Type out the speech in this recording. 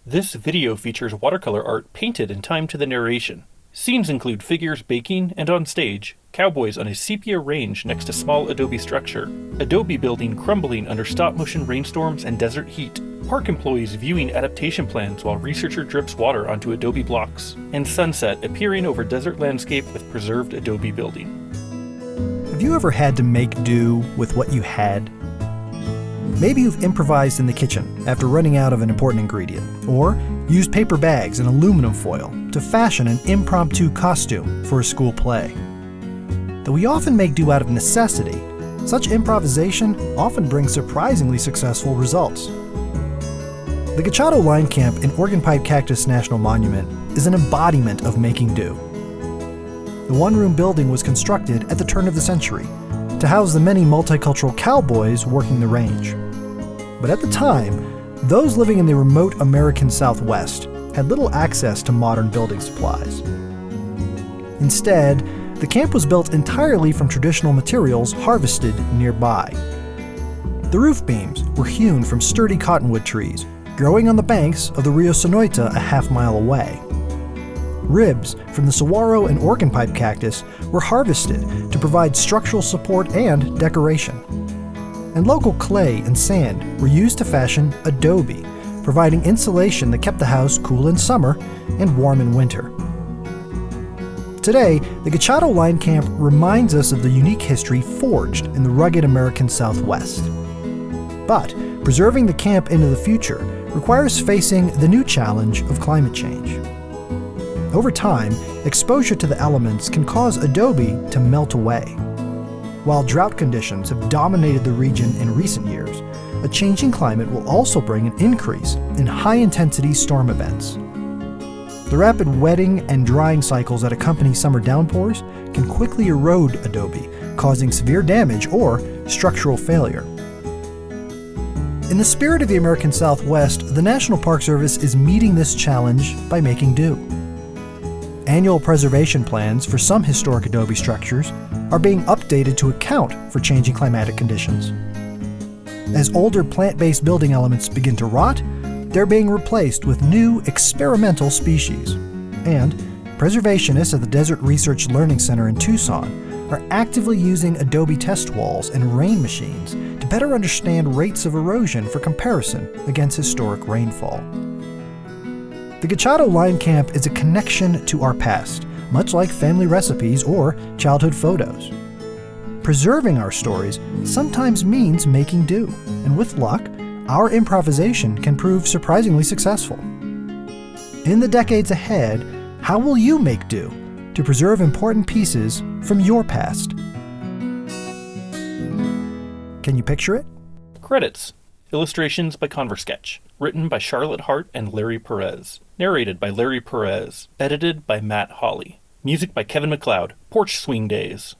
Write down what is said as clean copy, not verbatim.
This video features watercolor art painted in time to the narration. Scenes include figures baking and on stage, cowboys on a sepia range next to small adobe structure, adobe building crumbling under stop-motion rainstorms and desert heat, park employees viewing adaptation plans while researcher drips water onto adobe blocks, and sunset appearing over desert landscape with preserved adobe building. Have you ever had to make do with what you had? Maybe you've improvised in the kitchen after running out of an important ingredient, or used paper bags and aluminum foil to fashion an impromptu costume for a school play. Though we often make do out of necessity, such improvisation often brings surprisingly successful results. The Gachado Line Camp in Oregon Pipe Cactus National Monument is an embodiment of making do. The one-room building was constructed at the turn of the century to house the many multicultural cowboys working the range. But at the time, those living in the remote American Southwest had little access to modern building supplies. Instead, the camp was built entirely from traditional materials harvested nearby. The roof beams were hewn from sturdy cottonwood trees growing on the banks of the Rio Sonoita a half-mile away. Ribs from the saguaro and Oregon pipe cactus were harvested to provide structural support and decoration. And local clay and sand were used to fashion adobe, providing insulation that kept the house cool in summer and warm in winter. Today, the Gachado Line Camp reminds us of the unique history forged in the rugged American Southwest. But preserving the camp into the future requires facing the new challenge of climate change. Over time, exposure to the elements can cause adobe to melt away. While drought conditions have dominated the region in recent years, a changing climate will also bring an increase in high-intensity storm events. The rapid wetting and drying cycles that accompany summer downpours can quickly erode adobe, causing severe damage or structural failure. In the spirit of the American Southwest, the National Park Service is meeting this challenge by making do. Annual preservation plans for some historic adobe structures are being updated to account for changing climatic conditions. As older plant-based building elements begin to rot, they're being replaced with new experimental species. And preservationists at the Desert Research Learning Center in Tucson are actively using adobe test walls and rain machines to better understand rates of erosion for comparison against historic rainfall. The Gachado Line Camp is a connection to our past, much like family recipes or childhood photos. Preserving our stories sometimes means making do, and with luck, our improvisation can prove surprisingly successful. In the decades ahead, how will you make do to preserve important pieces from your past? Can you picture it? Credits. Illustrations by Conversketch. Written by Charlotte Hart and Larry Perez. Narrated by Larry Perez. Edited by Matt Hawley. Music by Kevin MacLeod. Porch Swing Days.